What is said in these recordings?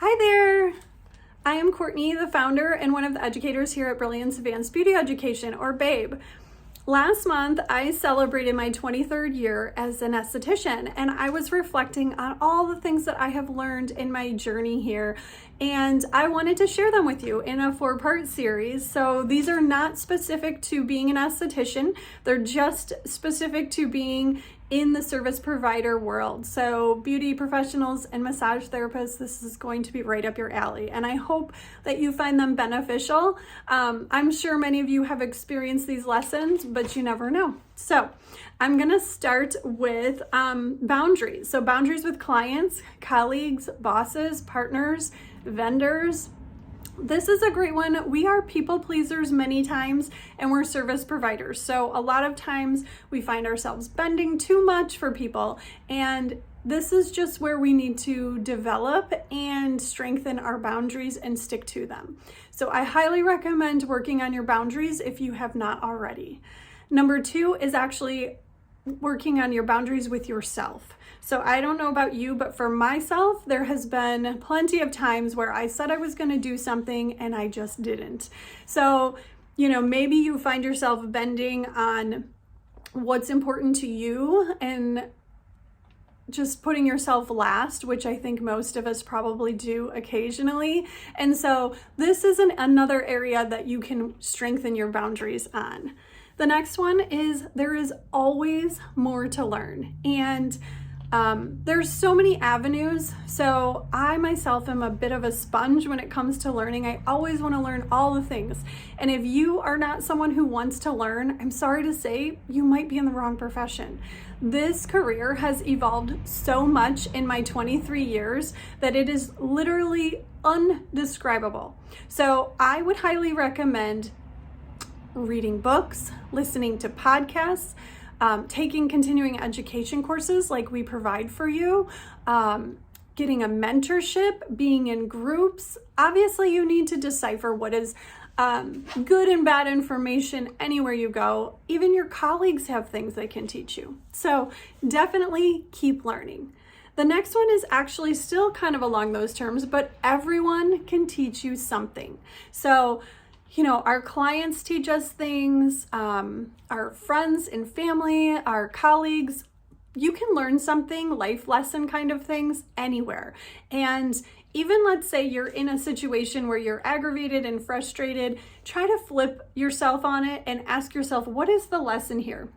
Hi there! I am Courtney, the founder and one of the educators here at Brilliance Advanced Beauty Education, or BABE. Last month, I celebrated my 23rd year as an esthetician, and I was reflecting on all the things that I have learned in my journey here, and I wanted to share them with you in a 4-part series. So these are not specific to being an esthetician, they're just specific to being in the service provider world. So beauty professionals and massage therapists, this is going to be right up your alley, and I hope that you find them beneficial. I'm sure many of you have experienced these lessons, but you never know. So I'm gonna start with boundaries. So boundaries with clients, colleagues, bosses, partners, vendors. This is a great one. We are people pleasers many times, and we're service providers. So a lot of times we find ourselves bending too much for people, and this is just where we need to develop and strengthen our boundaries and stick to them. So I highly recommend working on your boundaries if you have not already. Number 2 is actually working on your boundaries with yourself. So I don't know about you, but for myself, there has been plenty of times where I said I was going to do something and I just didn't. So, maybe you find yourself bending on what's important to you and just putting yourself last, which I think most of us probably do occasionally. And so this is another area that you can strengthen your boundaries on. The next one is there is always more to learn. And there's so many avenues. So I myself am a bit of a sponge when it comes to learning. I always want to learn all the things. And if you are not someone who wants to learn, I'm sorry to say, you might be in the wrong profession. This career has evolved so much in my 23 years that it is literally undescribable. So I would highly recommend reading books, listening to podcasts, taking continuing education courses like we provide for you, getting a mentorship, being in groups. Obviously, you need to decipher what is good and bad information anywhere you go. Even your colleagues have things they can teach you. So definitely keep learning. The next one is actually still kind of along those terms, but everyone can teach you something. So our clients teach us things, our friends and family, our colleagues. You can learn something, life lesson kind of things, anywhere. And even let's say you're in a situation where you're aggravated and frustrated, try to flip yourself on it and ask yourself, what is the lesson here?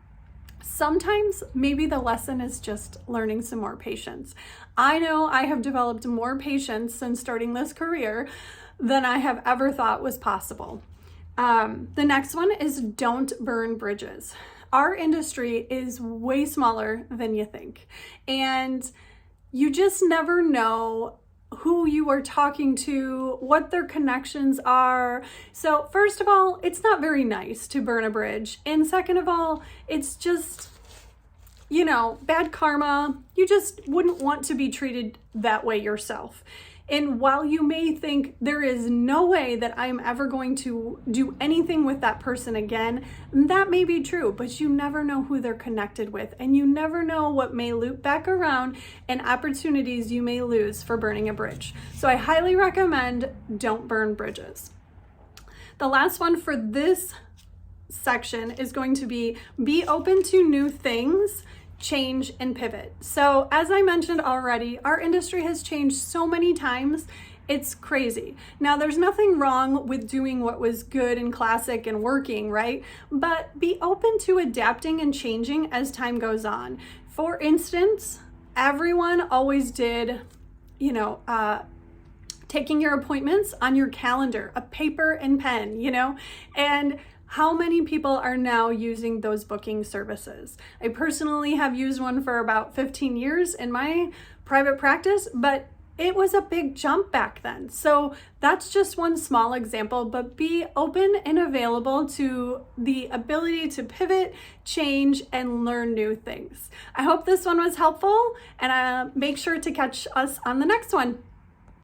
Sometimes maybe the lesson is just learning some more patience. I know I have developed more patience since starting this career than I have ever thought was possible. The next one is don't burn bridges. Our industry is way smaller than you think, and you just never know who you are talking to, what their connections are. So first of all, it's not very nice to burn a bridge. And second of all, it's just, bad karma. You just wouldn't want to be treated that way yourself. And while you may think there is no way that I'm ever going to do anything with that person again, that may be true, but you never know who they're connected with, and you never know what may loop back around and opportunities you may lose for burning a bridge. So I highly recommend don't burn bridges. The last one for this section is going to be open to new things, change, and pivot. So as I mentioned already, our industry has changed so many times, it's crazy. Now, there's nothing wrong with doing what was good and classic and working, right? But be open to adapting and changing as time goes on. For instance, everyone always did, taking your appointments on your calendar, a paper and pen, and how many people are now using those booking services? I personally have used one for about 15 years in my private practice, but it was a big jump back then. So that's just one small example, but be open and available to the ability to pivot, change, and learn new things. I hope this one was helpful, and make sure to catch us on the next one.